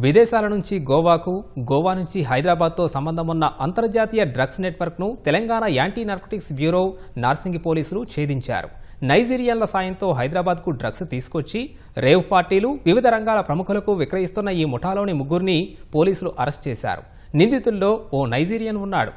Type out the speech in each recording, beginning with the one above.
విదేశాల నుంచి గోవాకు, గోవా నుంచి హైదరాబాద్తో సంబంధం ఉన్న అంతర్జాతీయ డ్రగ్స్ నెట్వర్క్ను Telangana anti narcotics bureau Narsingi పోలీసులు ఛేదించారు. నైజీరియన్ల సాయంతో హైదరాబాద్కు డ్రగ్స్ తీసుకొచ్చి రేవ్ పార్టీలు, వివిధ రంగాల ప్రముఖులకు విక్రయిస్తున్న ఈ ముఠాలోని ముగ్గురిని పోలీసులు అరెస్ట్ చేశారు. నిందితుల్లో ఓ నైజీరియన్ ఉన్నాడు.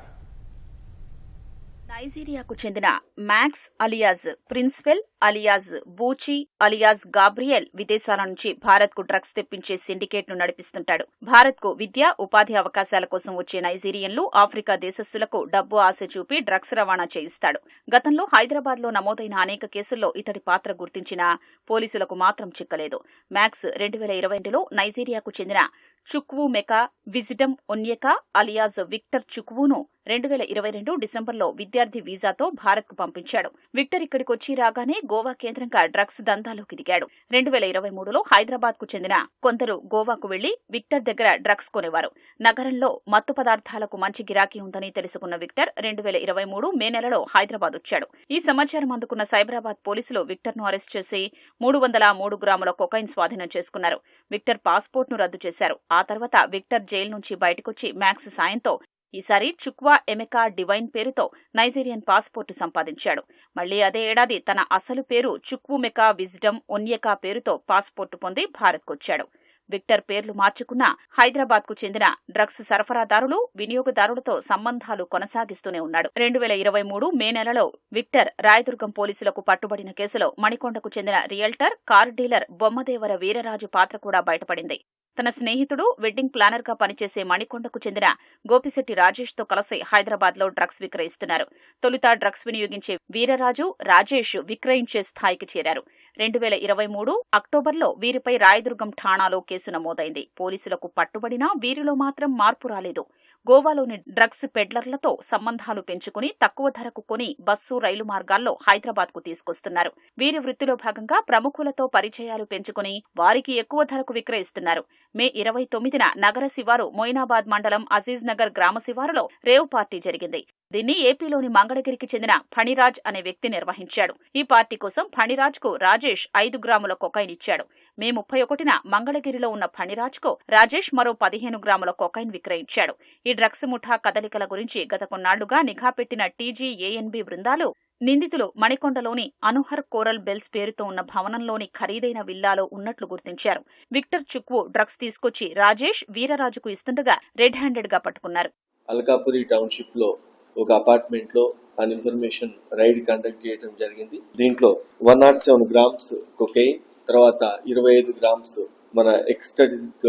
నైజీరియాకు చెందిన Max alias Principal alias Buchi alias Gabriel విదేశాల నుంచి భారత్కు డ్రగ్స్ తెప్పించే సిండికేట్ ను నడిపిస్తుంటాడు. భారత్కు విద్య, ఉపాధి అవకాశాల కోసం వచ్చే నైజీరియన్లు ఆఫ్రికా దేశస్థులకు డబ్బు ఆశ చూపి డ్రగ్స్ రవాణా చేయిస్తాడు. గతంలో హైదరాబాద్లో నమోదైన అనేక కేసుల్లో ఇతడి పాత్ర గుర్తించినా పోలీసులకు మాత్రం చిక్కలేదు. మ్యాక్స్ 2022లో నైజీరియాకు చెందిన చుక్వు మెకా విజిడమ్ ఒన్యకా అలియాజ్ విక్టర్ చుక్వును 2022 డిసెంబర్లో విద్యార్థి వీసాతో భారత్కు పంపించాడు. విక్టర్ ఇక్కడికొచ్చి రాగానే గోవా కేంద్రంగా డ్రగ్స్ దందాలోకి దిగాడు. 2023లో హైదరాబాద్కు చెందిన కొందరు గోవాకు వెళ్లి విక్టర్ దగ్గర డ్రగ్స్ కొనేవారు. నగరంలో మత్తు పదార్థాలకు మంచి గిరాకీ ఉందని తెలుసుకున్న విక్టర్ 2023 మే నెలలో హైదరాబాద్ వచ్చాడు. ఈ సమాచారం అందుకున్న సైబరాబాద్ పోలీసులు విక్టర్ను అరెస్ట్ చేసి 303 గ్రాముల కొకైన్ స్వాధీనం చేసుకున్నారు. విక్టర్ పాస్పోర్ట్ను రద్దు చేశారు. ఆ తర్వాత విక్టర్ జైలు నుంచి బయటకొచ్చి మ్యాక్స్ సాయంతో ఈసారి చుక్వా ఎమెకా డివైన్ పేరుతో నైజీరియన్ పాస్పోర్టు సంపాదించాడు. మళ్లీ అదే ఏడాది తన అసలు పేరు చుక్వు మెకా విజ్డమ్ ఒన్యకా పేరుతో పాస్పోర్టు పొంది భారత్కొచ్చాడు. విక్టర్ పేర్లు మార్చుకున్న హైదరాబాద్కు చెందిన డ్రగ్స్ సరఫరాదారులు, వినియోగదారులతో సంబంధాలు కొనసాగిస్తూనే ఉన్నాడు. 2023 మే నెలలో విక్టర్ రాయదుర్గం పోలీసులకు పట్టుబడిన కేసులో మణికొండకు చెందిన realtor, car dealer Bommadevara Veeraraju పాత్ర కూడా బయటపడింది. తన స్నేహితుడు, వెడ్డింగ్ ప్లానర్ గా పనిచేసే మణికొండకు చెందిన గోపిశెట్టి రాజేష్ తో కలిసి హైదరాబాద్ లో డ్రగ్స్ విక్రయిస్తున్నారు. తొలుత డ్రగ్స్ వినియోగించే వీరరాజు, రాజేష్ విక్రయించే స్థాయికి చేరారు. 2023 అక్టోబర్లో వీరిపై రాయదుర్గం ఠాణాలో కేసు నమోదైంది. పోలీసులకు పట్టుబడినా వీరిలో మాత్రం మార్పు రాలేదు. గోవాలోని డ్రగ్స్ పెడ్లర్లతో సంబంధాలు పెంచుకుని తక్కువ ధరకు కొని బస్సు, రైలు మార్గాల్లో హైదరాబాద్ కు తీసుకొస్తున్నారు. వీరి వృత్తిలో భాగంగా ప్రముఖులతో పరిచయాలు పెంచుకుని వారికి ఎక్కువ ధరకు విక్రయిస్తున్నారు. మే 29న నగర శివారు మొయినాబాద్ మండలం అజీజ్ నగర్ గ్రామ శివారులో రేవ్ పార్టీ జరిగింది. దీన్ని ఏపీలోని మంగళగిరికి చెందిన ఫణిరాజ్ అనే వ్యక్తి నిర్వహించాడు. ఈ పార్టీ కోసం ఫణిరాజ్కు రాజేష్ 5 గ్రాముల కొకైన్ ఇచ్చాడు. మే 31న మంగళగిరిలో ఉన్న ఫణిరాజ్కు రాజేష్ మరో 15 గ్రాముల కొకైన్ విక్రయించాడు. ఈ డ్రగ్స్ ముఠా కదలికల గురించి గత కొన్నాళ్లుగా నిఘా పెట్టిన టీజీఏఎన్బీ బృందాలు నిందితులు మణికొండలోని అనుహర్ కోరల్ బెల్స్ పేరుతో ఉన్న భవనంలోని ఖరీదైన విల్లాలో ఉన్నట్లు గుర్తించారు. విక్టర్ చుక్వు డ్రగ్స్ తీసుకొచ్చి రాజేష్, వీరరాజుకు ఇస్తుండగా రెడ్ హ్యాండెడ్ గా పట్టుకున్నారు. అల్కాపురి టౌన్షిప్ లో ఒక అపార్ట్మెంట్ లో అన్ ఇన్ఫర్మేషన్ రైడ్ కండక్ట్ చేయడం జరిగింది. దీంట్లో 107 గ్రామ్స్ కొకైన్, తర్వాత 25 గ్రామ్స్ మన ఎక్స్టటిక్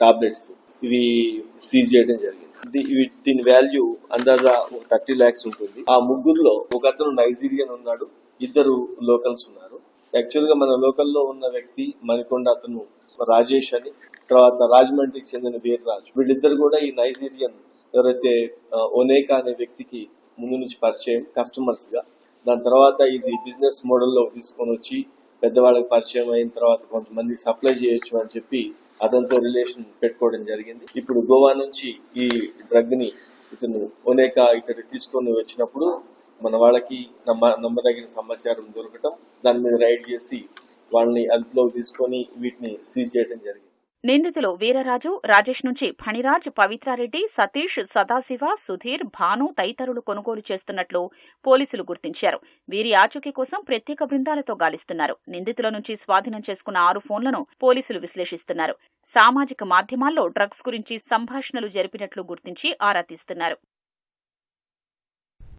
టాబ్లెట్స్ ఇవి సీజ్ చేయడం జరిగింది. దీని వాల్యూ అందాజా 30 lakhs ఉంటుంది. ఆ ముగ్గురులో ఒక అతను నైజీరియన్ ఉన్నాడు, 2 లోకల్స్ ఉన్నారు. యాక్చువల్ గా మన లోకల్లో ఉన్న వ్యక్తి మణికొండ అతను రాజేష్ అని, తర్వాత రాజమండ్రికి చెందిన వీర్రాజ్, వీళ్ళిద్దరు కూడా ఈ నైజీరియన్ ఎవరైతే ఒనేకా అనే వ్యక్తికి ముందు నుంచి పరిచయం కస్టమర్స్ గా, దాని తర్వాత ఇది బిజినెస్ మోడల్లో తీసుకొని వచ్చి పెద్దవాళ్ళకి పరిచయం అయిన తర్వాత కొంతమంది సప్లై చేయొచ్చు అని చెప్పి అతనితో రిలేషన్ పెట్టుకోవడం జరిగింది. ఇప్పుడు గోవా నుంచి ఈ డ్రగ్ ని ఇతను ఒనేకా ఇక్కడ తీసుకొని వచ్చినప్పుడు మన వాళ్ళకి నమ్మదగిన సమాచారం దొరకటం, దాని మీద రైడ్ చేసి వాళ్ళని అదుపులోకి తీసుకొని వీటిని సీజ్ చేయడం జరిగింది. నిందితులు వీరరాజు, రాజేష్ నుంచి ఫణిరాజ్, పవిత్రారెడ్డి, సతీష్, సదాశివ, సుధీర్, భాను తదితరులు కొనుగోలు చేస్తున్నట్లు పోలీసులు గుర్తించారు. వీరి ఆచూకీ కోసం ప్రత్యేక బృందాలతో గాలిస్తున్నారు. నిందితుల నుంచి స్వాధీనం చేసుకున్న 6 ఫోన్లను పోలీసులు విశ్లేషిస్తున్నారు. సామాజిక మాధ్యమాల్లో డ్రగ్స్ గురించి సంభాషణలు జరిపినట్లు గుర్తించి ఆరా తీస్తున్నారు.